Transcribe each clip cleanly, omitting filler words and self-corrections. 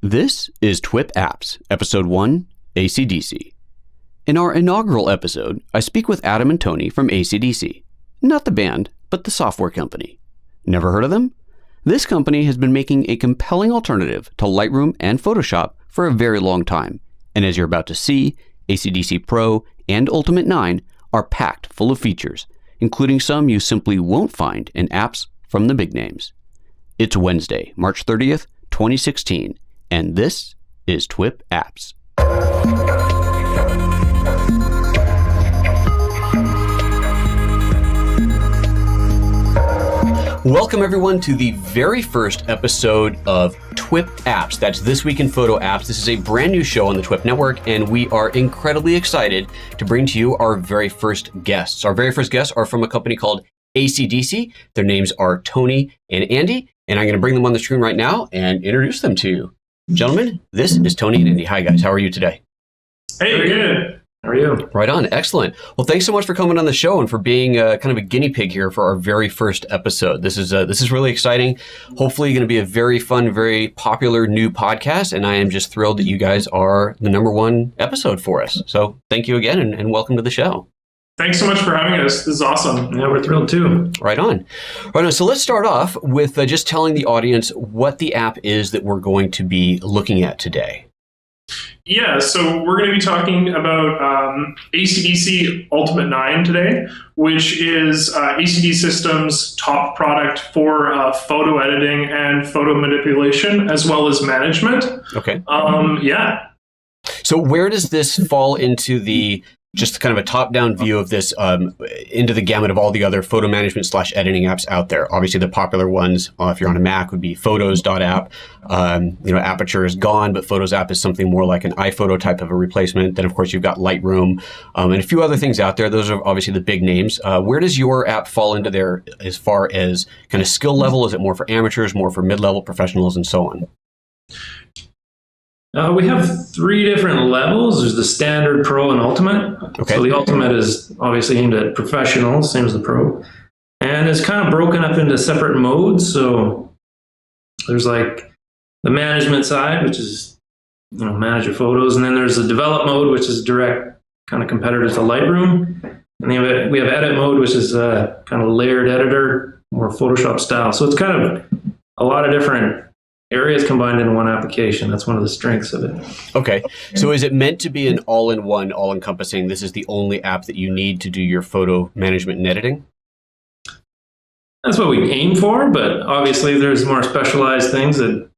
This is TWIP Apps, Episode 1, ACDSee. In our inaugural episode, I speak with Adam and Tony from ACDSee. Not the band, but the software company. Never heard of them? This company has been making a compelling alternative to Lightroom and Photoshop for a very long time. And as you're about to see, ACDSee Pro and Ultimate 9 are packed full of features, including some you simply won't find in apps from the big names. It's Wednesday, March 30th, 2016. And this is TWIP Apps. Welcome everyone to the very first episode of TWIP Apps. That's This Week in Photo Apps. This is a brand new show on the TWIP network, and we are incredibly excited to bring to you our very first guests. Our very first guests are from a company called ACDSee. Their names are Tony and Andy, and I'm going to bring them on the screen right now and introduce them to you. Gentlemen, this is Tony and Andy. Hi, guys. How are you today? Hey, good. How are you? Right on. Excellent. Well, thanks so much for coming on the show and for being kind of a guinea pig here for our very first episode. This is really exciting. Hopefully going to be a very fun, very popular new podcast, and I am just thrilled that you guys are the number one episode for us. So thank you again, and welcome to the show. Thanks so much for having us. This is awesome. Yeah, we're thrilled too. Right on. Right on. So let's start off with just telling the audience what the app is that we're going to be looking at today. Yeah, so we're going to be talking about ACDSee Ultimate 9 today, which is ACD Systems' top product for photo editing and photo manipulation, as well as management. Okay. Yeah. So where does this fall into the just kind of a top-down view of this into the gamut of all the other photo management / editing apps out there? Obviously, the popular ones, if you're on a Mac, would be Photos.app. Aperture is gone, but Photos app is something more like an iPhoto type of a replacement. Then, of course, you've got Lightroom and a few other things out there. Those are obviously the big names. Where does your app fall into there as far as kind of skill level? Is it more for amateurs, more for mid-level professionals, and so on? We have three different levels. There's the standard, pro, and ultimate. Okay. So the ultimate is obviously aimed at professionals, same as the pro. And it's kind of broken up into separate modes. So there's like the management side, which is, manage your photos. And then there's the develop mode, which is direct kind of competitor to Lightroom. And then we have edit mode, which is a kind of layered editor, more Photoshop style. So it's kind of a lot of different areas combined in one application. That's one of the strengths of it. Okay. So is it meant to be an all-in-one, all-encompassing, this is the only app that you need to do your photo management and editing? That's what we aim for, but obviously there's more specialized things that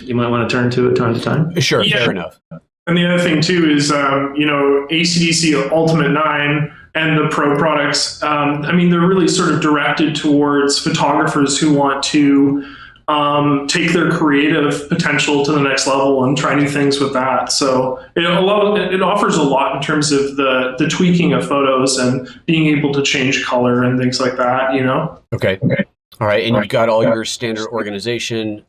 you might want to turn to at time to time. Sure, yeah. Fair enough. And the other thing, too, is, ACDSee Ultimate 9 and the Pro products, they're really sort of directed towards photographers who want to take their creative potential to the next level and try new things with that. So it offers a lot in terms of the tweaking of photos and being able to change color and things like that, Okay. All right. And you've got all your standard organization,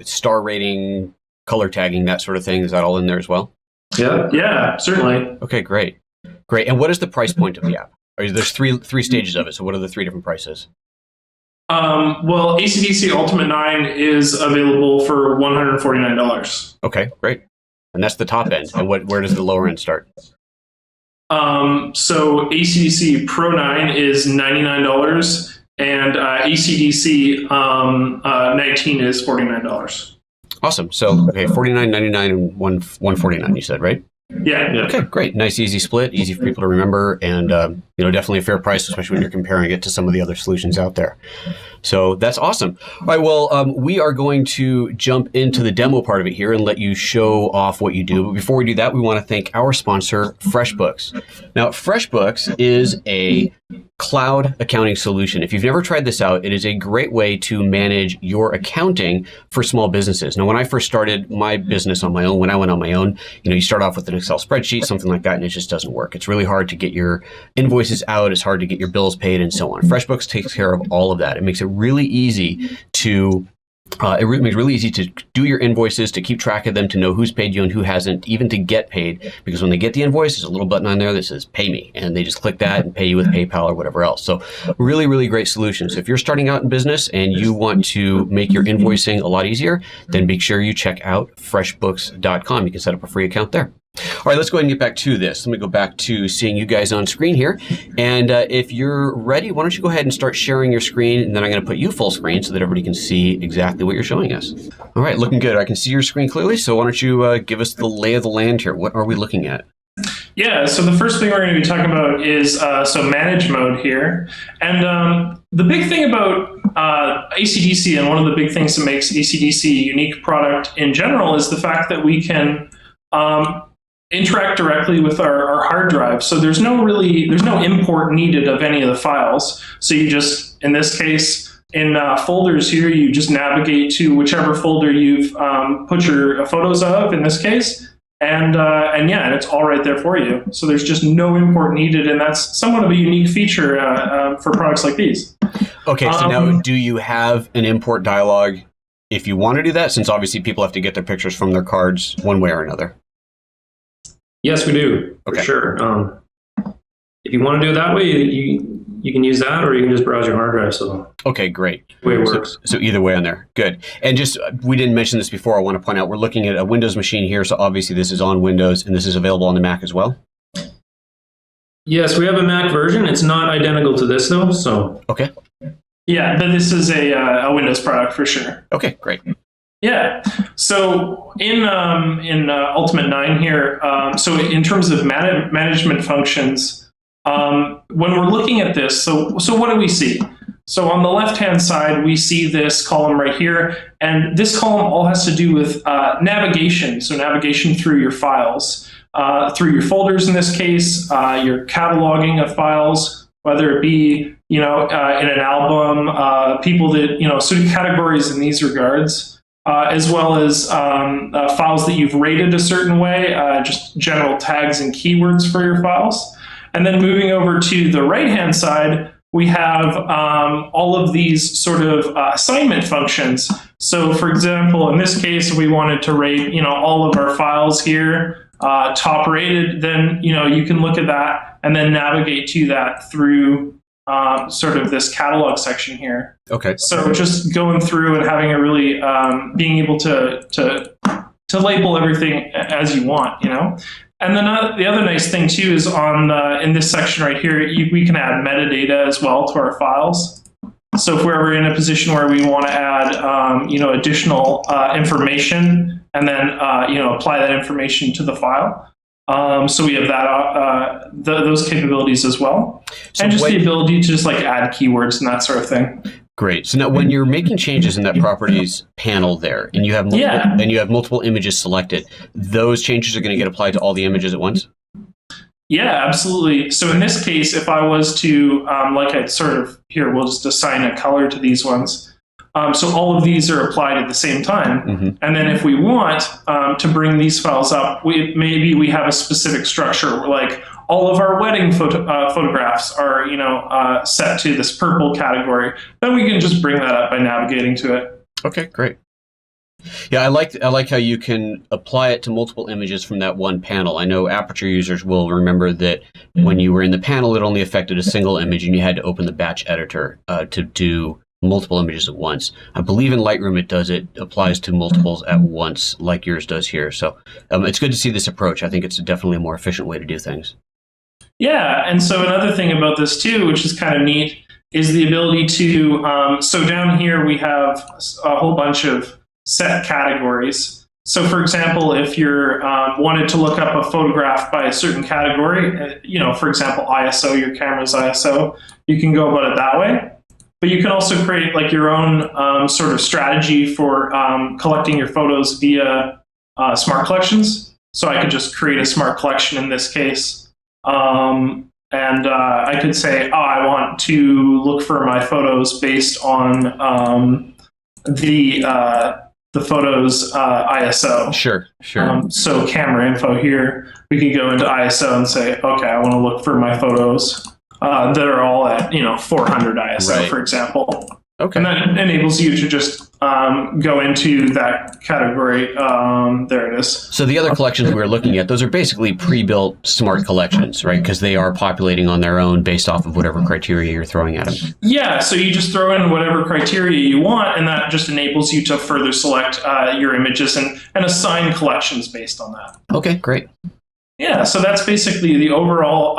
star rating, color tagging, that sort of thing. Is that all in there as well? Yeah, certainly. Okay, great. And what is the price point of the app? There's three stages of it. So what are the three different prices? Well, ACDSee Ultimate 9 is available for $149. Okay, great. And that's the top end. And where does the lower end start? So ACDSee Pro 9 is $99, and ACDSee 19 is $49. Awesome. So, okay, $49.99 and $149, you said, right? Yeah. Okay, great. Nice, easy split, easy for people to remember, and definitely a fair price, especially when you're comparing it to some of the other solutions out there. So that's awesome. All right, well, we are going to jump into the demo part of it here and let you show off what you do. But before we do that, we want to thank our sponsor, FreshBooks. Now, FreshBooks is a cloud accounting solution. If you've never tried this out, it is a great way to manage your accounting for small businesses. Now, when I first started my business on my own, when I went on my own, you start off with an Excel spreadsheet, something like that, and it just doesn't work. It's really hard to get your invoices out. It's hard to get your bills paid and so on. FreshBooks takes care of all of that. It makes it really easy to It makes it really easy to do your invoices, to keep track of them, to know who's paid you and who hasn't, even to get paid. Because when they get the invoice, there's a little button on there that says pay me, and they just click that and pay you with PayPal or whatever else. So really, really great solution. So if you're starting out in business and you want to make your invoicing a lot easier, then make sure you check out freshbooks.com. You can set up a free account there. All right, let's go ahead and get back to this. Let me go back to seeing you guys on screen here. And if you're ready, why don't you go ahead and start sharing your screen, and then I'm going to put you full screen so that everybody can see exactly what you're showing us. All right, looking good. I can see your screen clearly, so why don't you give us the lay of the land here. What are we looking at? Yeah, so the first thing we're going to be talking about is manage mode here. And the big thing about ACDSee, and one of the big things that makes ACDSee a unique product in general, is the fact that we can interact directly with our hard drive. So there's no import needed of any of the files. So you just, in this case, in folders here, you just navigate to whichever folder you've put your photos of, in this case, and it's all right there for you. So there's just no import needed, and that's somewhat of a unique feature for products like these. Okay, so now do you have an import dialog if you want to do that, since obviously people have to get their pictures from their cards one way or another? Yes, we do, for sure. If you want to do it that way, you can use that, or you can just browse your hard drive. So okay, great. The way it works. So either way on there, good. And just, we didn't mention this before. I want to point out we're looking at a Windows machine here, so obviously this is on Windows, and this is available on the Mac as well. Yes, we have a Mac version. It's not identical to this though. So okay. Yeah, but this is a Windows product for sure. Okay, great. Yeah. So in Ultimate 9 here, so in terms of management functions, when we're looking at this, so what do we see? So on the left-hand side, we see this column right here, and this column all has to do with navigation. So navigation through your files, through your folders in this case, your cataloging of files, whether it be in an album, people that sort of categories in these regards. As well as files that you've rated a certain way, just general tags and keywords for your files. And then moving over to the right-hand side, we have all of these sort of assignment functions. So for example, in this case, we wanted to rate all of our files here top rated, then you can look at that and then navigate to that through sort of this catalog section here. Okay. So just going through and having a really being able to label everything as you want, And then the other nice thing too is on in this section right here, we can add metadata as well to our files. So if we're ever in a position where we want to add additional information and then apply that information to the file. So we have that those capabilities as well, so and just the ability to just add keywords and that sort of thing. Great. So now, when you're making changes in that properties panel there, and you have multiple images selected, those changes are going to get applied to all the images at once. Yeah, absolutely. So in this case, if I was to we'll just assign a color to these ones. So all of these are applied at the same time. Mm-hmm. And then if we want to bring these files up, maybe we have a specific structure, like all of our wedding photographs are set to this purple category. Then we can just bring that up by navigating to it. Okay, great. Yeah, I like how you can apply it to multiple images from that one panel. I know Aperture users will remember that when you were in the panel, it only affected a single image, and you had to open the batch editor to do multiple images at once. I believe in Lightroom it applies to multiples at once, like yours does here. So it's good to see this approach. I think it's definitely a more efficient way to do things. Yeah, and so another thing about this too, which is kind of neat, is the ability to, so down here we have a whole bunch of set categories. So for example, if you're wanted to look up a photograph by a certain category, for example, ISO, your camera's ISO, you can go about it that way. But you can also create your own sort of strategy for collecting your photos via smart collections. So I could just create a smart collection in this case. And I could say, I want to look for my photos based on the photos ISO. Sure. So camera info here, we could go into ISO and say, okay, I want to look for my photos that are all at 400 ISO, right, for example. Okay. And that enables you to just go into that category. There it is. So the other collections we were looking at, those are basically pre-built smart collections, right? Because they are populating on their own based off of whatever criteria you're throwing at them. Yeah, so you just throw in whatever criteria you want, and that just enables you to further select your images and assign collections based on that. Okay, great. Yeah, so that's basically the overall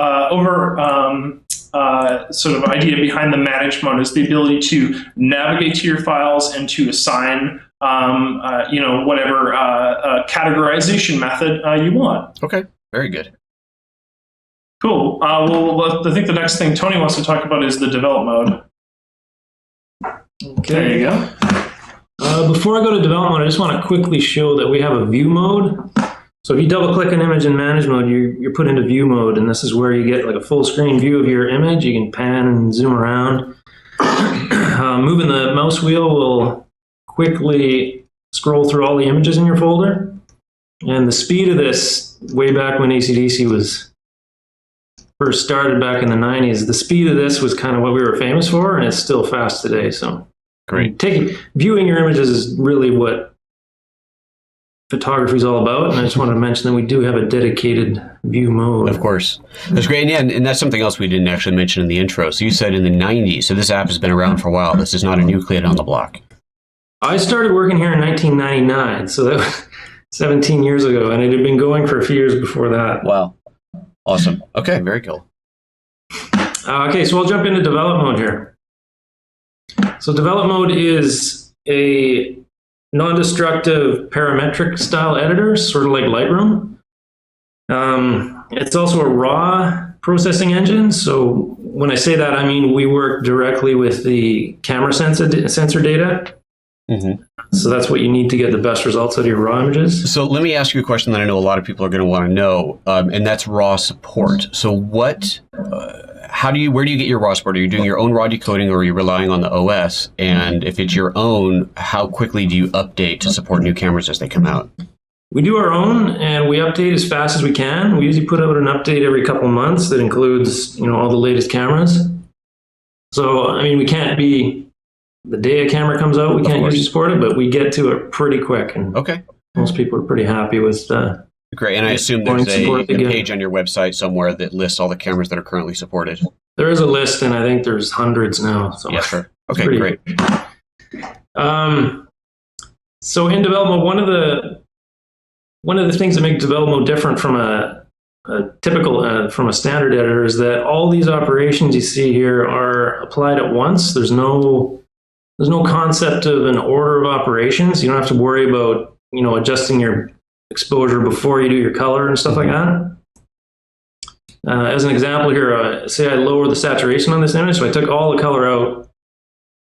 sort of idea behind the manage mode, is the ability to navigate to your files and to assign whatever categorization method you want. Okay, very good. Cool. Well, I think the next thing Tony wants to talk about is the develop mode. Okay. There you go. Before I go to develop mode, I just want to quickly show that we have a view mode. So if you double click an image in manage mode, you're put into view mode, and this is where you get like a full screen view of your image. You can pan and zoom around. Moving the mouse wheel will quickly scroll through all the images in your folder. And the speed of this, way back when ACDSee was first started back in the 90s, the speed of this was kind of what we were famous for, and it's still fast today. So Great. Viewing your images is really what photography is all about, and I just wanted to mention that we do have a dedicated view mode. Of course. That's great. And that's something else we didn't actually mention in the intro. So you said in the 90s, so this app has been around for a while. This is not a new kid on the block. I started working here in 1999, so that was 17 years ago, and it had been going for a few years before that. Wow. Awesome. Okay, very cool. Okay, so I'll jump into develop mode here. So develop mode is a non-destructive parametric style editor, sort of like Lightroom. It's also a raw processing engine. So when I say that, I mean we work directly with the camera sensor data. Mm-hmm. So that's what you need to get the best results out of your raw images. So let me ask you a question that I know a lot of people are going to want to know, and that's raw support. So what, where do you get your raw support? Are you doing your own raw decoding, or are you relying on the OS? And if it's your own, how quickly do you update to support new cameras as they come out? We do our own, and we update as fast as we can. We usually put out an update every couple of months that includes, all the latest cameras. So, I mean, we can't be, the day a camera comes out, we can't usually support it, but we get to it pretty quick. And okay. Most people are pretty happy with great. And I assume there's a page on your website somewhere that lists all the cameras that are currently supported. There is a list, and I think there's hundreds now. So yeah, sure. Okay, great. So in development, one of the things that make development different from a typical from a standard editor is that all these operations you see here are applied at once. There's no concept of an order of operations. You don't have to worry about adjusting your exposure before you do your color and stuff like that. As an example here, say I lower the saturation on this image, so I took all the color out,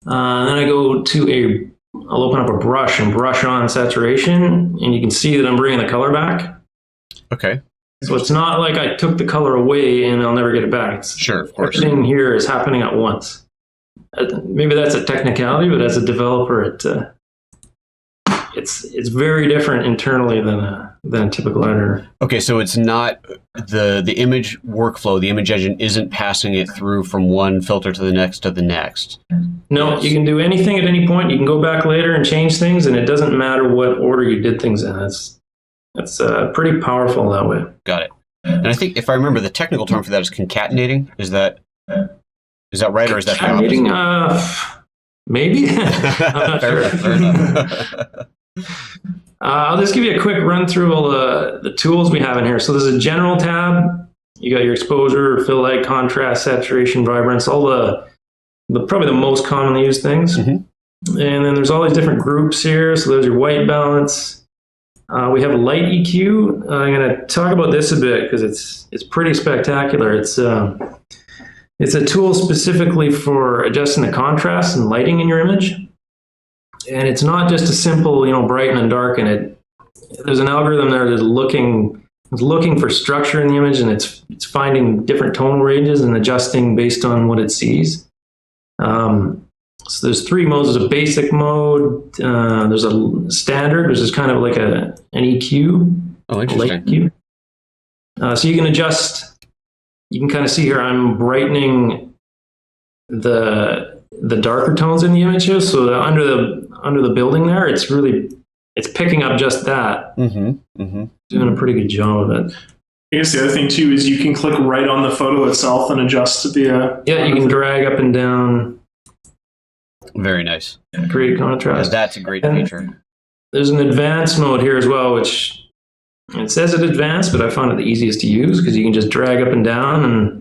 then I go to I'll open up a brush and brush on saturation, and you can see that I'm bringing the color back. Okay. So it's not like I took the color away and I'll never get it back. Sure, of course. Everything here is happening at once. Maybe that's a technicality, but as a developer, it's very different internally than a typical editor. Okay, so it's not the image workflow. The image engine isn't passing it through from one filter to the next to the next. No, you can do anything at any point. You can go back later and change things, and it doesn't matter what order you did things in. It's pretty powerful that way. Got it. And I think if I remember, the technical term for that is concatenating. Is that right, or is that concatenating? Maybe. I'm not sure. Fair enough. I'll just give you a quick run through all the tools we have in here. So there's a general tab. You got your exposure, fill light, contrast, saturation, vibrance, all the probably the most commonly used things. Mm-hmm. And then there's all these different groups here. So there's your white balance. We have a light EQ. I'm going to talk about this a bit because it's pretty spectacular. It's a tool specifically for adjusting the contrast and lighting in your image. And it's not just a simple, brighten and darken. There's an algorithm there that's looking for structure in the image, and it's finding different tonal ranges and adjusting based on what it sees. So there's three modes. There's a basic mode. There's a standard, which is kind of like an EQ. Oh, interesting. Light EQ. So you can adjust. You can kind of see here. I'm brightening the the darker tones in the images. So that under the building there, it's picking up just that. Doing a pretty good job of it. I guess the other thing too is you can click right on the photo itself and adjust the. Yeah, you can drag up and down. Very nice. Create contrast. That's a great feature. There's an advanced mode here as well, which it says it's advanced, but I found it the easiest to use because you can just drag up and down and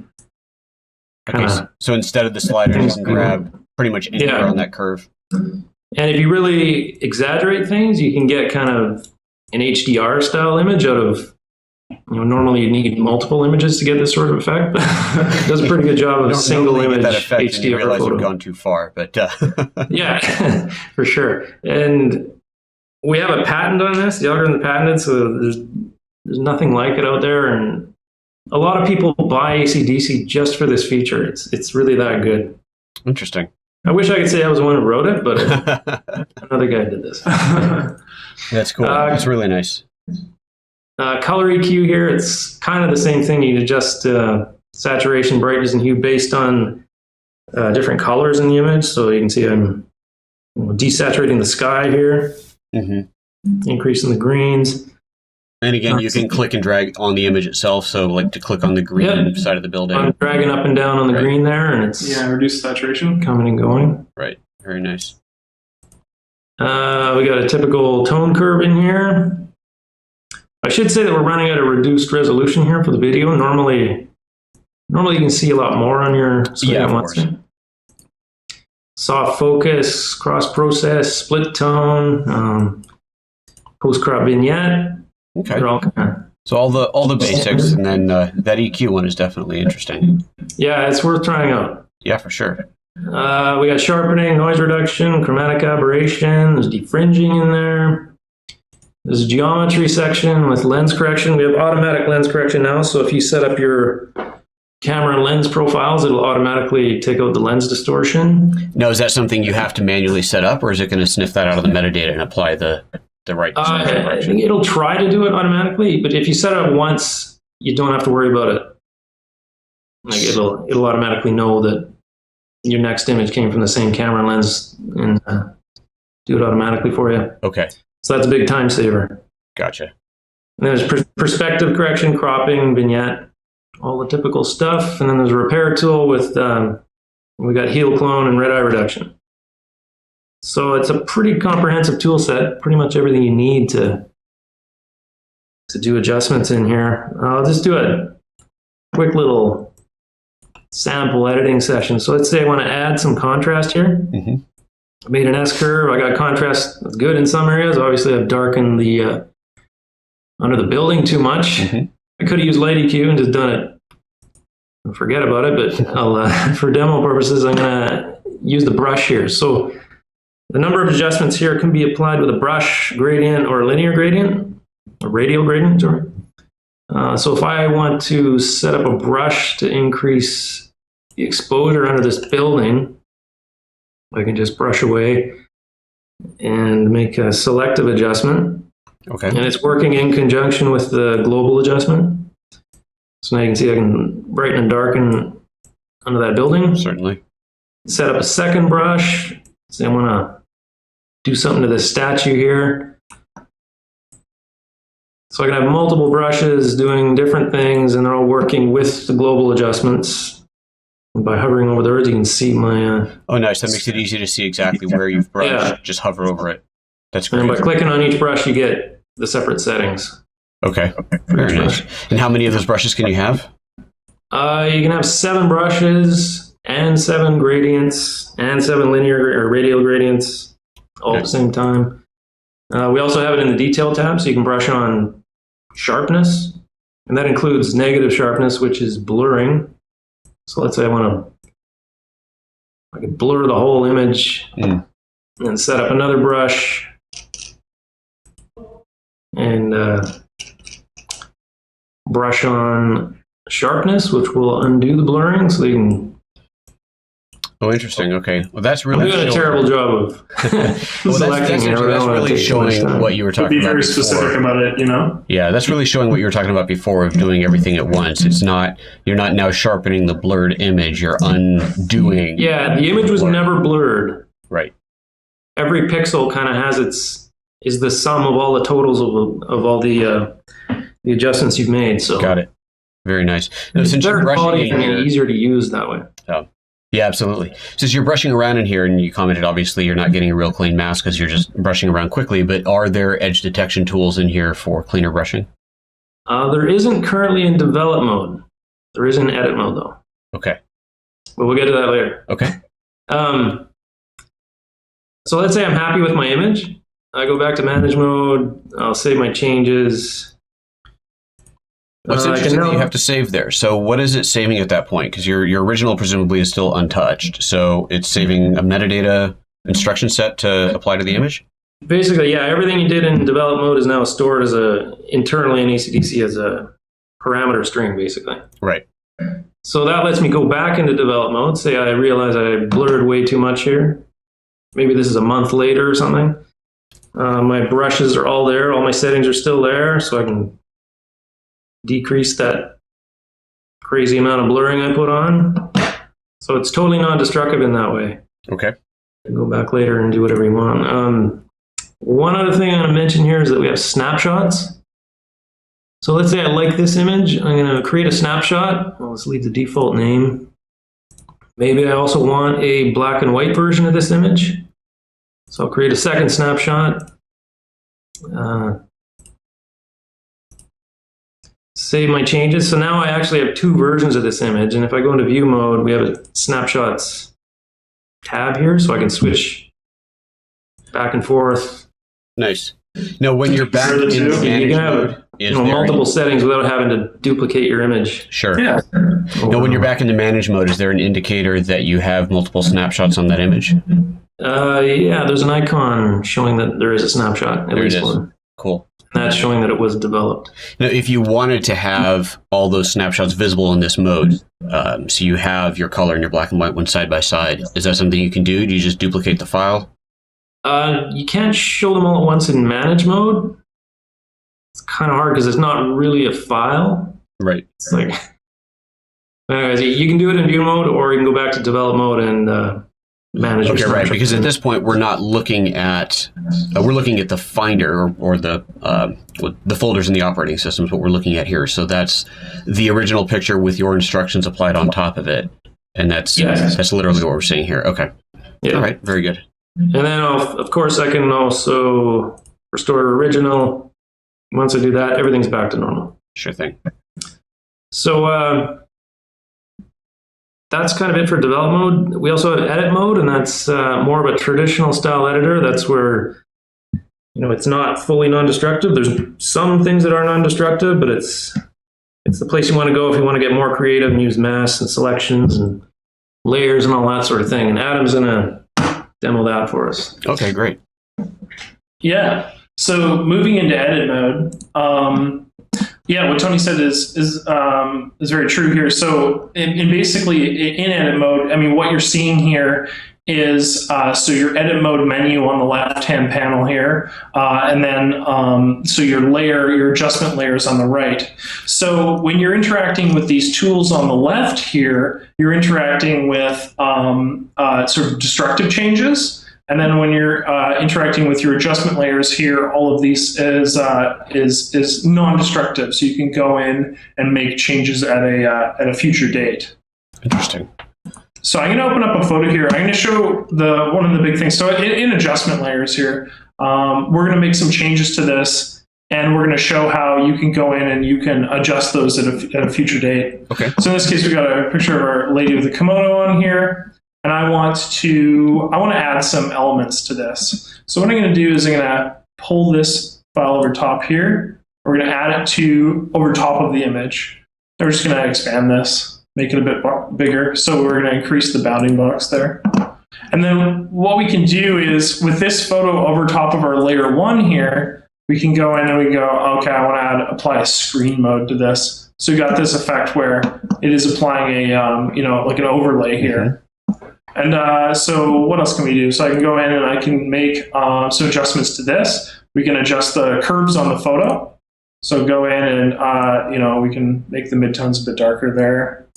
so instead of the sliders, you can grab pretty much anywhere on that curve. And if you really exaggerate things, you can get kind of an HDR style image out of, normally you need multiple images to get this sort of effect. It does a pretty good job of single image that effect HDR and you realize photo. you've gone too far, but yeah, for sure. And we have a patent on this. The algorithm patented, so there's nothing like it out there. And a lot of people buy ACDSee just for this feature. It's really that good. Interesting. I wish I could say I was the one who wrote it, but another guy did this. That's cool. It's really nice. Color EQ here, it's kind of the same thing. You adjust saturation, brightness, and hue based on different colors in the image. So you can see I'm desaturating the sky here, increasing the greens. And again, you can click and drag on the image itself. So like to click on the green side of the building. I'm dragging up and down on the green there, and it's reduce saturation. Coming and going. Right. Very nice. We got a typical tone curve in here. I should say that we're running at a reduced resolution here for the video. Normally you can see a lot more on your screen at once. Soft focus, cross process, split tone, post crop vignette. Okay. All so all the basics, and then that EQ one is definitely interesting. Yeah, it's worth trying out. Yeah, for sure. We got sharpening, noise reduction, chromatic aberration. There's defringing in there. There's a geometry section with lens correction. We have automatic lens correction now, so if you set up your camera lens profiles, it'll automatically take out the lens distortion. Now, is that something you have to manually set up, or is it going to sniff that out of the metadata and apply the right distortion? I think it'll try to do it automatically, but if you set it up once, you don't have to worry about it. Like it'll automatically know that your next image came from the same camera lens and do it automatically for you. Okay. So that's a big time saver. Gotcha. And then there's perspective correction, cropping, vignette, all the typical stuff. And then there's a repair tool with, we got heel clone and red eye reduction. So it's a pretty comprehensive tool set, pretty much everything you need to do adjustments in here. I'll just do a quick little sample editing session. So let's say I want to add some contrast here. I made an S-curve. I got contrast that's good in some areas. Obviously, I've darkened the under the building too much. I could have used light EQ and just done it. Forget about it, but I'll, for demo purposes, I'm going to use the brush here. So the number of adjustments here can be applied with a brush gradient or linear gradient, or radial gradient, sorry. So if I want to set up a brush to increase the exposure under this building, I can just brush away and make a selective adjustment. Okay. And it's working in conjunction with the global adjustment. So now you can see I can brighten and darken under that building. Certainly. Set up a second brush. Say I want to do something to this statue here. So I can have multiple brushes doing different things, and they're all working with the global adjustments. By hovering over those, you can see my... oh, nice. That makes it easy to see exactly where you've brushed. Yeah. Just hover over it. That's great. And by clicking on each brush, you get the separate settings. Okay. Very nice. And how many of those brushes can you have? You can have 7 brushes and 7 gradients and 7 linear or radial gradients all at the same time. We also have it in the detail tab, so you can brush on sharpness. And that includes negative sharpness, which is blurring. So let's say I can blur the whole image and set up another brush and brush on sharpness, which will undo the blurring. So you can Oh, interesting. Okay. Well, that's I'm really doing a terrible job of well, selecting. that's really showing what you were talking Be about very before. specific about it, you know? Yeah, that's really showing what you were talking about before of doing everything at once. It's not, you're not now sharpening the blurred image, you're undoing. Yeah, the image was never blurred. Right. Every pixel kind of is the sum of all the totals of all the adjustments you've made. So Got it. Very nice. Now, it's since you're better brushing quality in and here, easier to use that way. oh, yeah, absolutely. Since you're brushing around in here, and you commented, obviously, you're not getting a real clean mask because you're just brushing around quickly, but are there edge detection tools in here for cleaner brushing? There isn't currently in develop mode. There is in edit mode, though. Okay. But we'll get to that later. Okay. So let's say I'm happy with my image. I go back to manage mode. I'll save my changes. What's interesting that you have to save there. So what is it saving at that point? Because your original presumably is still untouched. So it's saving a metadata instruction set to apply to the image? Basically, yeah, everything you did in develop mode is now stored as internally in ACDSee as a parameter string, basically. Right. So that lets me go back into develop mode. Say I realize I blurred way too much here. Maybe this is a month later or something. My brushes are all there. All my settings are still there, so I can decrease that crazy amount of blurring I put on. So it's totally non-destructive in that way. Okay. You can go back later and do whatever you want. One other thing I'm going to mention here is that we have snapshots. So let's say I like this image. I'm going to create a snapshot. Well, let's leave the default name. Maybe I also want a black and white version of this image. So I'll create a second snapshot. Save my changes. So now I actually have two versions of this image. And if I go into view mode, we have a snapshots tab here. So I can switch back and forth. Nice. Now, when you're back in You manage can have mode, is there multiple settings without having to duplicate your image. Sure. Yeah. Now, when you're back into manage mode, is there an indicator that you have multiple snapshots on that image? Yeah, there's an icon showing that there is a snapshot, at There it least is. one. Cool. And that's showing that it was developed. Now, if you wanted to have all those snapshots visible in this mode, so you have your color and your black and white one side by side, is that something you can do? Do you just duplicate the file? You can't show them all at once in manage mode. It's kind of hard because it's not really a file. Right. It's like, anyways, you can do it in view mode, or you can go back to develop mode and manage. Okay, right. Because at this point, we're not looking at we're looking at the Finder or the folders in the operating system is what we're looking at here. So that's the original picture with your instructions applied on top of it, and that's literally what we're seeing here. Okay. Yeah. All right. Very good. And then, of course, I can also restore original. Once I do that, everything's back to normal. Sure thing. So that's kind of it for develop mode. We also have edit mode, and that's more of a traditional style editor. That's where, it's not fully non-destructive. There's some things that are non-destructive, but it's the place you want to go if you want to get more creative and use masks and selections and layers and all that sort of thing. And Adam's going to demo that for us. Okay, great. Yeah. So moving into edit mode, what Tony said is very true here. So in basically in edit mode, I mean, what you're seeing here is so your edit mode menu on the left-hand panel here, and then so your adjustment layers on the right. So when you're interacting with these tools on the left here, you're interacting with sort of destructive changes. And then when you're interacting with your adjustment layers here, all of these is non-destructive. So you can go in and make changes at a future date. Interesting. So I'm going to open up a photo here. I'm going to show one of the big things. So in adjustment layers here, we're going to make some changes to this, and we're going to show how you can go in and you can adjust those at a future date. Okay. So in this case, we got a picture of our lady with the kimono on here. And I want to add some elements to this. So what I'm going to do is I'm going to pull this file over top here. We're going to add it to over top of the image. And we're just going to expand this, make it a bit bigger. So we're going to increase the bounding box there. And then what we can do is with this photo over top of our layer 1 here, we can go in and we go, okay, I want to apply a screen mode to this. So we got this effect where it is applying a like an overlay here. And so what else can we do? So I can go in and I can make some adjustments to this. We can adjust the curves on the photo. So go in and, we can make the midtones a bit darker there.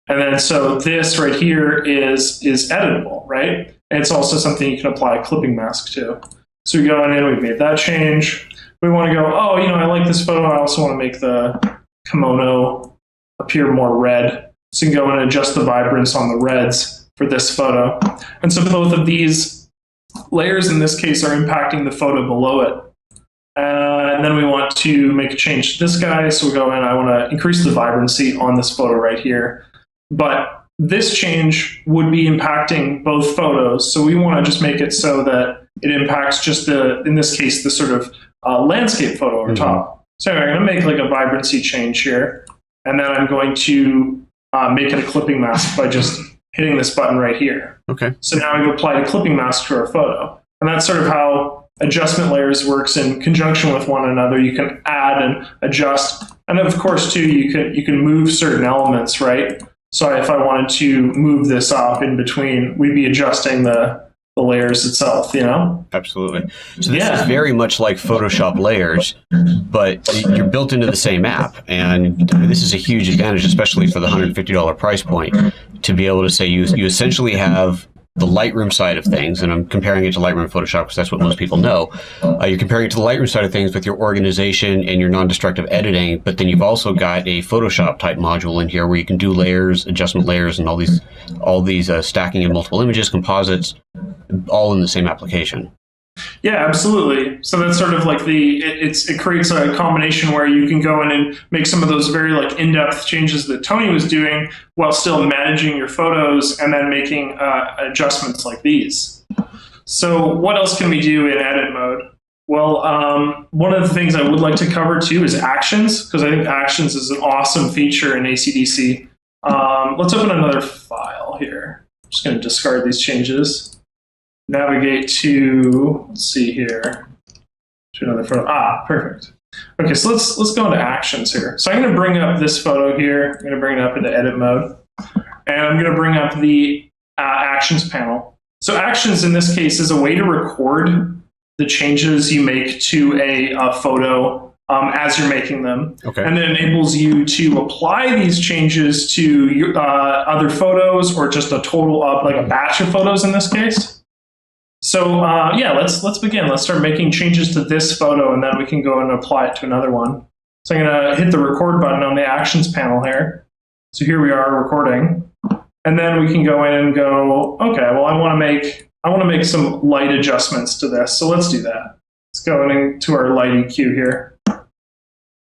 And then so this right here is editable, right? And it's also something you can apply a clipping mask to. So we go in and we've made that change. We want to go, I like this photo. I also want to make the kimono appear more red. So you can go in and adjust the vibrance on the reds for this photo. And so both of these layers in this case are impacting the photo below it. And then we want to make a change to this guy. So we go in, I want to increase the vibrancy on this photo right here. But this change would be impacting both photos. So we want to just make it so that it impacts just in this case, the sort of landscape photo over top. So anyway, I'm going to make like a vibrancy change here. And then I'm going to make it a clipping mask by just hitting this button right here. Okay. So now we've applied a clipping mask to our photo. And that's sort of how adjustment layers works in conjunction with one another. You can add and adjust. And of course, too, you can move certain elements, right? So if I wanted to move this up in between, we'd be adjusting the layers itself, Absolutely. So this is very much like Photoshop layers, but you're built into the same app. And this is a huge advantage, especially for the $150 price point, to be able to say you essentially have the Lightroom side of things, and I'm comparing it to Lightroom and Photoshop because that's what most people know. You're comparing it to the Lightroom side of things with your organization and your non-destructive editing, but then you've also got a Photoshop type module in here where you can do layers, adjustment layers, and all these stacking of multiple images, composites, all in the same application. Yeah, absolutely. So that's sort of like it creates a combination where you can go in and make some of those very like in-depth changes that Tony was doing while still managing your photos and then making adjustments like these. So what else can we do in edit mode? Well, one of the things I would like to cover too is actions, because I think actions is an awesome feature in ACDSee. Let's open another file here. I'm just going to discard these changes. Navigate to, let's see here, to another photo. Perfect. Okay, so let's go into actions here. So I'm going to bring up this photo here. I'm going to bring it up into edit mode. And I'm going to bring up the actions panel. So actions in this case is a way to record the changes you make to a photo as you're making them. Okay. And it enables you to apply these changes to other photos or just a total of like a batch of photos in this case. So let's begin. Let's start making changes to this photo, and then we can go and apply it to another one. So I'm going to hit the record button on the actions panel here. So here we are recording, and then we can go in and go, okay, well, I want to make some light adjustments to this. So let's do that. Let's go into our light EQ here,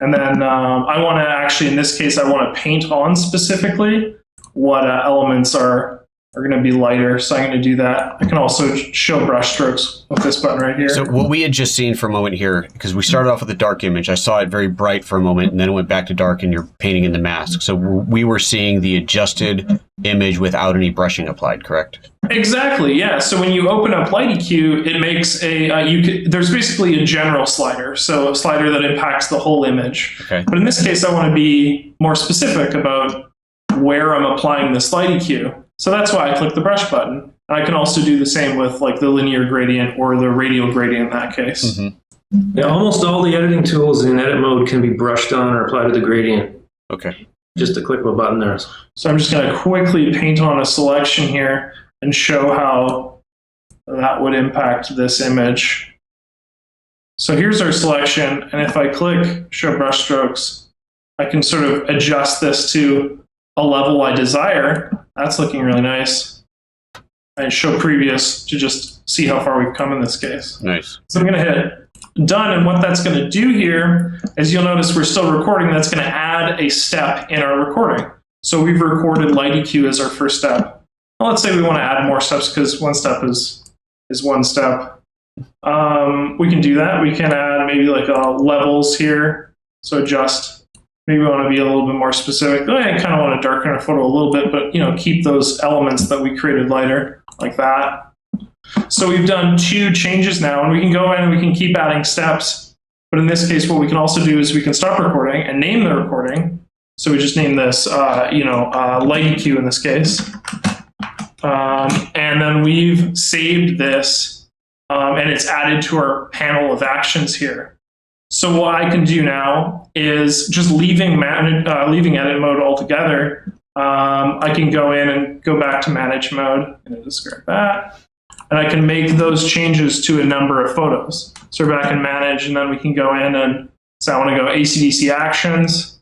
and then I want to actually, in this case, I want to paint on specifically what elements are going to be lighter, so I'm going to do that. I can also show brush strokes with this button right here. So what we had just seen for a moment here, because we started off with a dark image, I saw it very bright for a moment, and then it went back to dark, and you're painting in the mask. So we were seeing the adjusted image without any brushing applied, correct? Exactly, yeah. So when you open up Light EQ, it makes there's basically a general slider, so a slider that impacts the whole image. Okay. But in this case, I want to be more specific about where I'm applying this Light EQ. So that's why I click the brush button. And I can also do the same with like the linear gradient or the radial gradient in that case. Mm-hmm. Yeah, almost all the editing tools in edit mode can be brushed on or applied to the gradient. Okay. Just a click of a button there. So I'm just going to quickly paint on a selection here and show how that would impact this image. So here's our selection. And if I click show brush strokes, I can sort of adjust this to a level I desire. That's looking really nice. And show previous to just see how far we've come in this case. Nice. So I'm going to hit done. And what that's going to do here is you'll notice we're still recording. That's going to add a step in our recording. So we've recorded Light EQ as our first step. Well, let's say we want to add more steps because one step is one step. We can do that. We can add maybe like levels here. So adjust. Maybe we want to be a little bit more specific. I kind of want to darken our photo a little bit, but keep those elements that we created lighter, like that. So we've done 2 changes now, and we can go in and we can keep adding steps. But in this case, what we can also do is we can stop recording and name the recording. So we just name this, Light EQ in this case. And then we've saved this, and it's added to our panel of actions here. So what I can do now is just leaving edit mode altogether. I can go in and go back to manage mode. I'm going to discard that. And I can make those changes to a number of photos. So we're back in manage, and then we can go in and say I want to go ACDSee actions,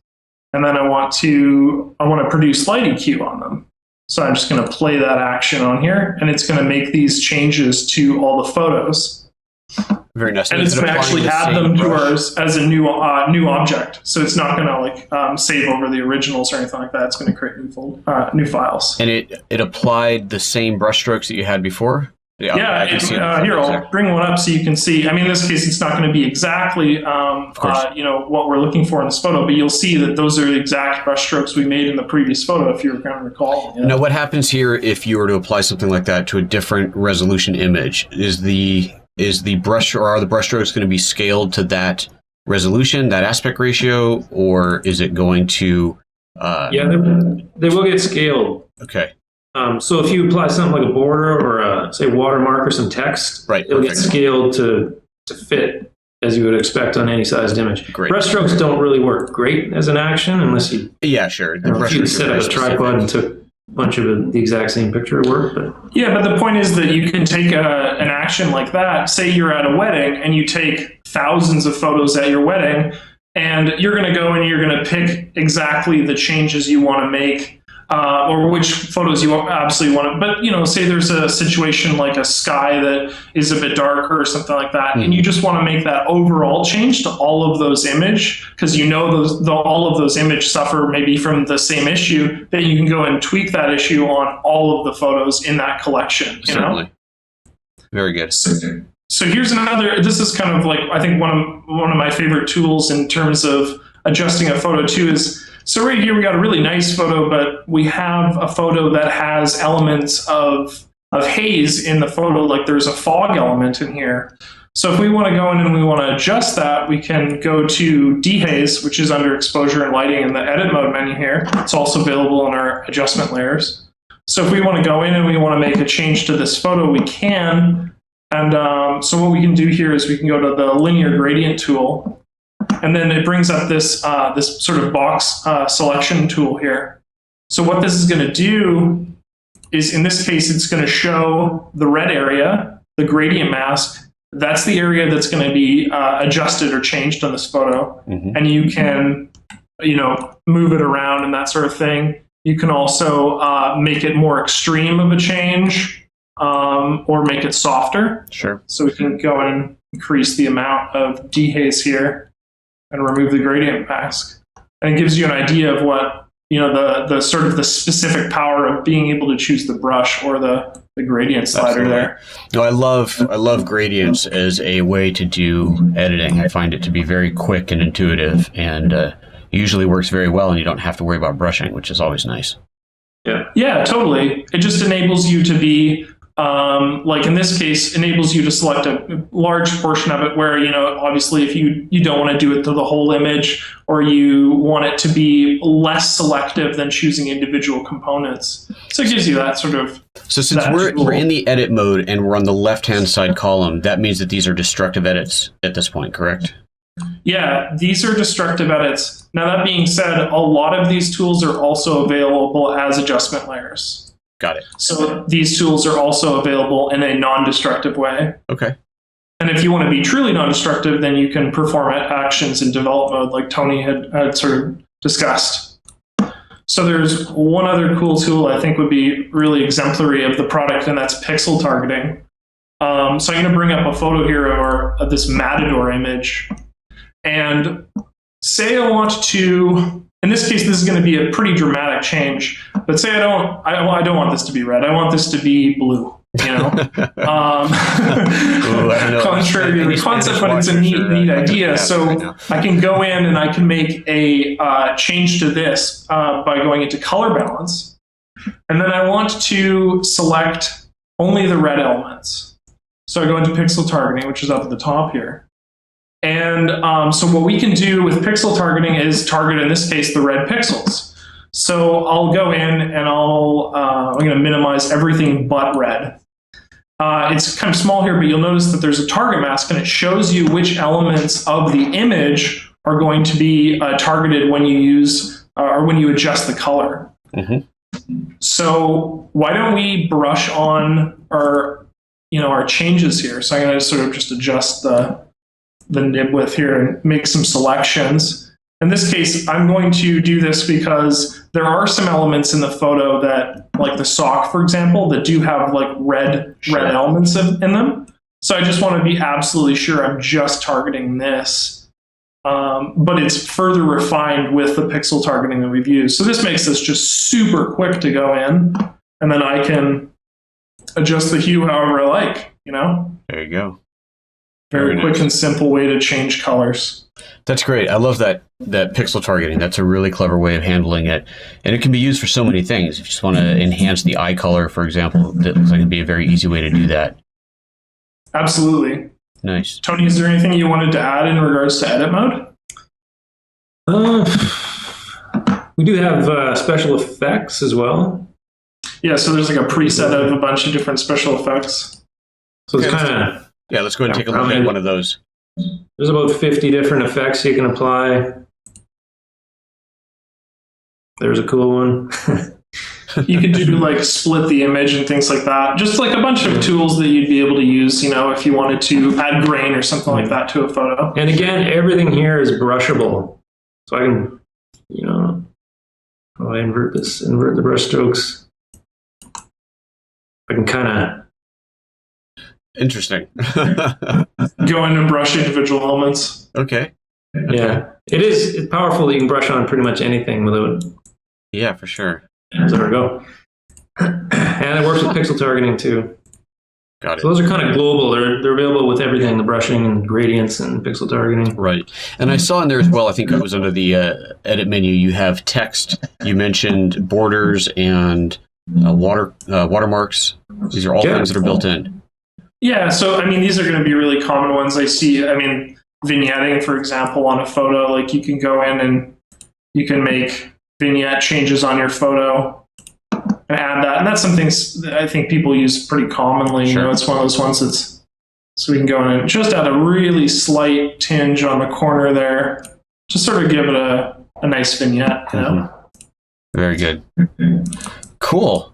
and then I want to produce light EQ on them. So I'm just going to play that action on here, and it's going to make these changes to all the photos. Very nice. And it's going to actually add them to ours as a new object. So it's not going to save over the originals or anything like that. It's going to create new files. And it applied the same brushstrokes that you had before? Yeah, here, I'll bring one up so you can see. I mean, in this case, it's not going to be exactly what we're looking for in this photo, but you'll see that those are the exact brushstrokes we made in the previous photo, if you're going to recall. Yeah. Now, what happens here if you were to apply something like that to a different resolution image? Is the brush, or are the brushstrokes going to be scaled to that resolution, that aspect ratio, or is it going to? They will get scaled. Okay. So if you apply something like a border or say watermark or some text, right, it'll get scaled to fit as you would expect on any sized image. Great. Brushstrokes don't really work great as an action unless you sure. If you set up a tripod and took a bunch of the exact same picture at work. But the point is that you can take an action like that. Say you're at a wedding and you take thousands of photos at your wedding, and you're going to go and you're going to pick exactly the changes you want to make. Or which photos you absolutely want to, but say there's a situation like a sky that is a bit darker or something like that, and you just want to make that overall change to all of those image, because all of those image suffer maybe from the same issue, then you can go and tweak that issue on all of the photos in that collection. Certainly. Very good. So here's another, this is kind of like, I think one of my favorite tools in terms of adjusting a photo too is, so right here we got a really nice photo, but we have a photo that has elements of haze in the photo, like there's a fog element in here. So if we want to go in and we want to adjust that, we can go to dehaze, which is under exposure and lighting in the edit mode menu here. It's also available in our adjustment layers. So if we want to go in and we want to make a change to this photo, we can. And so what we can do here is we can go to the linear gradient tool. And then it brings up this sort of box selection tool here. So what this is going to do is, in this case, it's going to show the red area, the gradient mask. That's the area that's going to be adjusted or changed on this photo. Mm-hmm. And you can, move it around and that sort of thing. You can also make it more extreme of a change, or make it softer. Sure. So we can go and increase the amount of dehaze here and remove the gradient mask. And it gives you an idea of what, the sort of the specific power of being able to choose the brush or the gradient slider. Absolutely. There. No, I love gradients as a way to do editing. I find it to be very quick and intuitive, and usually works very well, and you don't have to worry about brushing, which is always nice. Yeah, totally. It just enables you to be, like in this case, enables you to select a large portion of it where, obviously if you don't want to do it to the whole image, or you want it to be less selective than choosing individual components. So it gives you that sort of... So since we're in the edit mode and we're on the left-hand side column, that means that these are destructive edits at this point, correct? Yeah, these are destructive edits. Now, that being said, a lot of these tools are also available as adjustment layers. Got it. So these tools are also available in a non-destructive way. Okay. And if you want to be truly non-destructive, then you can perform actions in develop mode like Tony had sort of discussed. So there's one other cool tool I think would be really exemplary of the product, and that's pixel targeting. So I'm going to bring up a photo here of this Matador image. And say I want to... In this case, this is going to be a pretty dramatic change. But say I don't want this to be red. I want this to be blue. Contrary to the concept, but it's a neat idea. So I can go in and I can make a change to this by going into color balance. And then I want to select only the red elements. So I go into pixel targeting, which is up at the top here. And so what we can do with pixel targeting is target, in this case, the red pixels. So I'll go in and I'm going to minimize everything but red. It's kind of small here, but you'll notice that there's a target mask, and it shows you which elements of the image are going to be targeted when you use or when you adjust the color. So why don't we brush on our changes here? So I'm going to sort of just adjust the nib width here and make some selections. In this case, I'm going to do this because there are some elements in the photo that, like the sock, for example, that do have like red elements in them. So I just want to be absolutely sure I'm just targeting this. But it's further refined with the pixel targeting that we've used. So this makes this just super quick to go in, and then I can adjust the hue however I like, There you go. Very quick and simple way to change colors. That's great. I love that pixel targeting. That's a really clever way of handling it. And it can be used for so many things. If you just want to enhance the eye color, for example, that looks like it'd be a very easy way to do that. Absolutely. Nice. Tony, is there anything you wanted to add in regards to edit mode? We do have special effects as well. Yeah, so there's like a preset of a bunch of different special effects. So it's kind of... Yeah, let's go ahead and take a look at one of those. There's about 50 different effects you can apply. There's a cool one. You could do like split the image and things like that. Just like a bunch of tools that you'd be able to use, if you wanted to add grain or something like that to a photo. And again, everything here is brushable. So I can, I invert the brush strokes. I can kind of... Interesting. Go in and brush individual elements. Okay. Yeah. It's powerful that you can brush on pretty much anything without... Yeah, for sure. There we go. And it works with pixel targeting too. Got it. So those are kind of global. They're available with everything, the brushing and gradients and pixel targeting. Right. And I saw in there as well, I think it was under the edit menu, you have text. You mentioned borders and watermarks. These are all things that are built in. Yeah, so these are going to be really common ones I see. Vignetting, for example, on a photo, like you can go in and you can make vignette changes on your photo and add that. And that's something that I think people use pretty commonly. Sure. It's one of those ones so we can go in and just add a really slight tinge on the corner there, just sort of give it a nice vignette. Very good. Cool.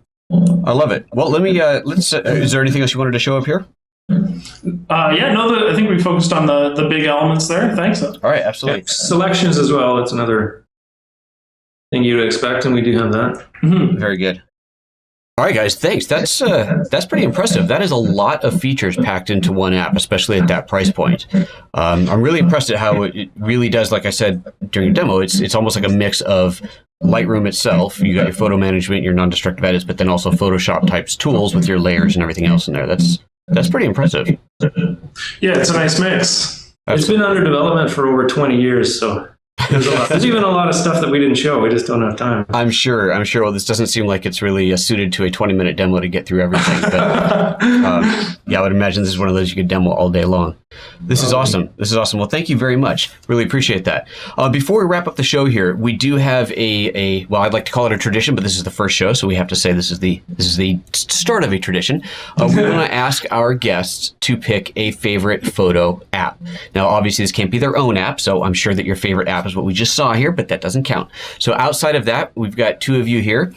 I love it. Well, let me, is there anything else you wanted to show up here? I think we focused on the big elements there. Thanks. All right, absolutely. Yeah, selections as well. It's another thing you'd expect, and we do have that. Very good. All right, guys, thanks. That's pretty impressive. That is a lot of features packed into one app, especially at that price point. I'm really impressed at how it really does, like I said during your demo, it's almost like a mix of Lightroom itself. You got your photo management, your non-destructive edits, but then also Photoshop types tools with your layers and everything else in there. That's pretty impressive. Yeah, it's a nice mix. It's been under development for over 20 years, so there's even a lot of stuff that we didn't show. We just don't have time. I'm sure. Well, this doesn't seem like it's really suited to a 20-minute demo to get through everything. But yeah, I would imagine this is one of those you could demo all day long. This is awesome. Well, thank you very much. Really appreciate that. Before we wrap up the show here, we do have well, I'd like to call it a tradition, but this is the first show, so we have to say this is the start of a tradition. We want to ask our guests to pick a favorite photo app. Now, obviously, this can't be their own app, so I'm sure that your favorite app is what we just saw here, but that doesn't count. So outside of that, we've got two of you here.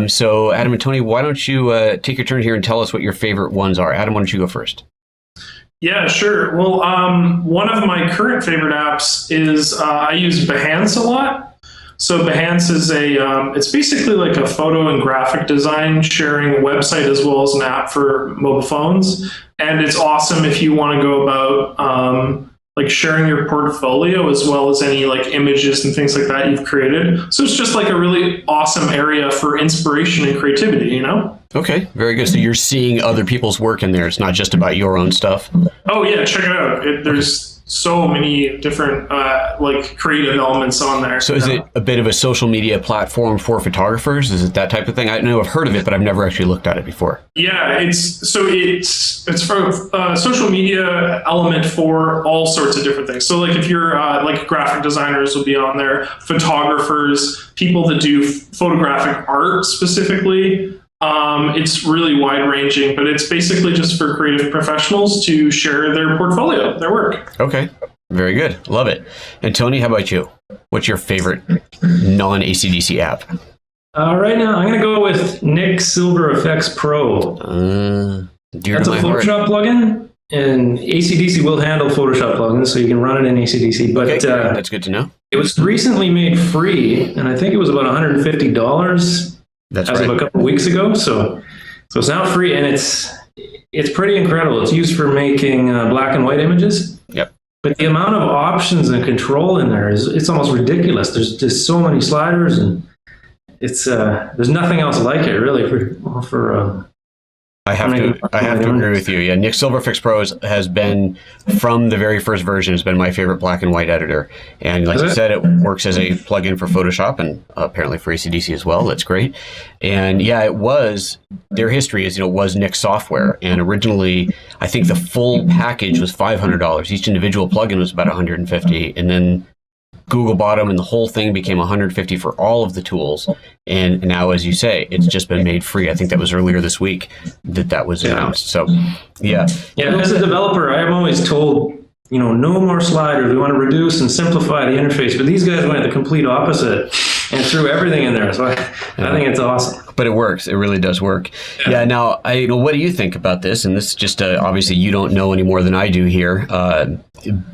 So Adam and Tony, why don't you take your turn here and tell us what your favorite ones are? Adam, why don't you go first? Yeah, sure. Well, one of my current favorite apps is I use Behance a lot. So Behance is it's basically like a photo and graphic design sharing website as well as an app for mobile phones. And it's awesome if you want to go about like sharing your portfolio as well as any like images and things like that you've created. So it's just like a really awesome area for inspiration and creativity, Okay, very good. So you're seeing other people's work in there. It's not just about your own stuff. Oh yeah, check it out. There's so many different like creative elements on there. So is it a bit of a social media platform for photographers? Is it that type of thing? I know I've heard of it, but I've never actually looked at it before. Yeah, it's for a social media element for all sorts of different things. So like if you're like graphic designers will be on there, photographers, people that do photographic art specifically. It's really wide ranging, but it's basically just for creative professionals to share their portfolio, their work. Okay. Very good. Love it. And Tony, how about you? What's your favorite non-ACDSee app? Right now, I'm going to go with Nick Silver Effects Pro. That's a Photoshop plugin, and ACDSee will handle Photoshop plugins, so you can run it in ACDSee. But okay, that's good to know. It was recently made free, and I think it was about $150. That's as right. of a couple of weeks ago. So it's now free, and it's pretty incredible. It's used for making black and white images. Yep. But the amount of options and control in there it's almost ridiculous. There's just so many sliders, and it's there's nothing else like it really for I have to agree with you. Yeah, Nick Silverfix Pro has been, from the very first version, has been my favorite black and white editor. And like you said, it works as a plugin for Photoshop and apparently for ACDSee as well. That's great. And yeah, it was, their history is, was Nick software. And originally, I think the full package was $500. Each individual plugin was about $150. And then Google bought them, and the whole thing became $150 for all of the tools. And now, as you say, it's just been made free. I think that was earlier this week that was announced. So, yeah. Yeah, as a developer, I'm always told, no more sliders. We want to reduce and simplify the interface. But these guys went the complete opposite and threw everything in there. So I think it's awesome. But it works. It really does work. Yeah. Now, what do you think about this? And this is just obviously you don't know any more than I do here.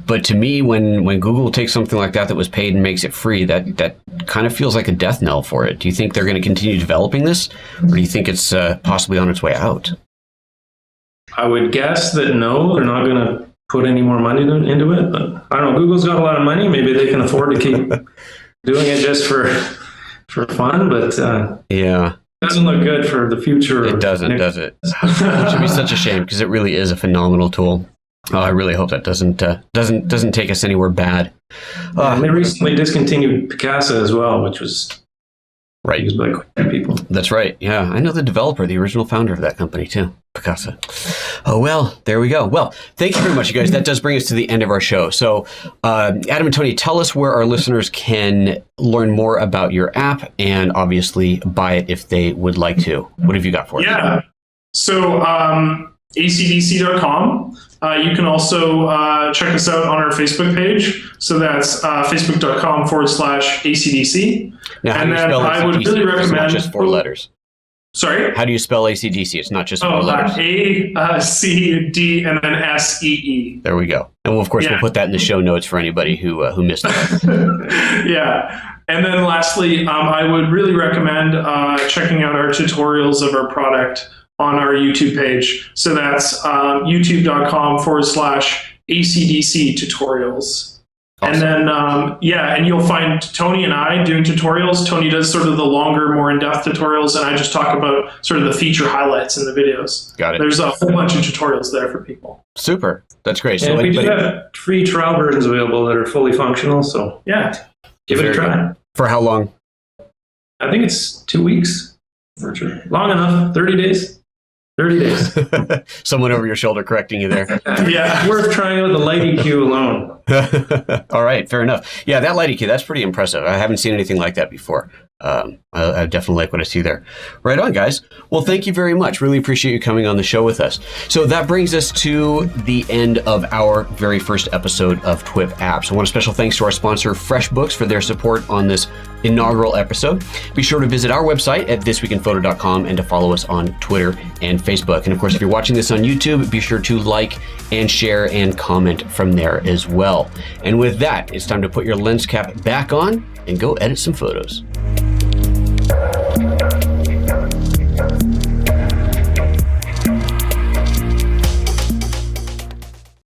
But to me, when Google takes something like that was paid and makes it free, that kind of feels like a death knell for it. Do you think they're going to continue developing this, or do you think it's possibly on its way out? I would guess that no, they're not going to put any more money into it. But I don't know. Google's got a lot of money. Maybe they can afford to keep doing it just for fun. But yeah. It doesn't look good for the future. It doesn't, does it? Which would be such a shame, because it really is a phenomenal tool. I really hope that doesn't take us anywhere bad. And they recently discontinued Picasa as well, which was right. used by quite a few people. That's right. Yeah, I know the developer, the original founder of that company too, Picasa. Oh well, there we go. Well, thank you very much, you guys. That does bring us to the end of our show. So, Adam and Tony, tell us where our listeners can learn more about your app and obviously buy it if they would like to. What have you got for us? Yeah. So, ACDSee.com. You can also check us out on our Facebook page. So that's facebook.com/ACDSee. Now, how do you spell ACDSee? I would really recommend. It's not just 4 letters. Sorry? How do you spell ACDSee? It's not just 4 letters. A-C-D and then S-E-E. There we go. And we'll put that in the show notes for anybody who missed it. Yeah. And then lastly, I would really recommend checking out our tutorials of our product on our YouTube page. So that's youtube.com/ACDSee tutorials. Awesome. And then, and you'll find Tony and I doing tutorials. Tony does sort of the longer, more in-depth tutorials, and I just talk about sort of the feature highlights in the videos. Got it. There's a whole bunch of tutorials there for people. Super. That's great. And we do have free trial versions available that are fully functional, so yeah, give it a try. Good. For how long? I think it's 2 weeks. Long enough. 30 days. 30 days. Someone over your shoulder correcting you there. Yeah, worth trying out the light EQ alone. All right, fair enough. Yeah, that light EQ, that's pretty impressive. I haven't seen anything like that before. I definitely like what I see there. Right on, guys. Well, thank you very much. Really appreciate you coming on the show with us. So that brings us to the end of our very first episode of TWIP Apps. I want a special thanks to our sponsor, FreshBooks, for their support on this inaugural episode. Be sure to visit our website at thisweekinphoto.com and to follow us on Twitter and Facebook. And of course, if you're watching this on YouTube, be sure to like and share and comment from there as well. And with that, it's time to put your lens cap back on and go edit some photos.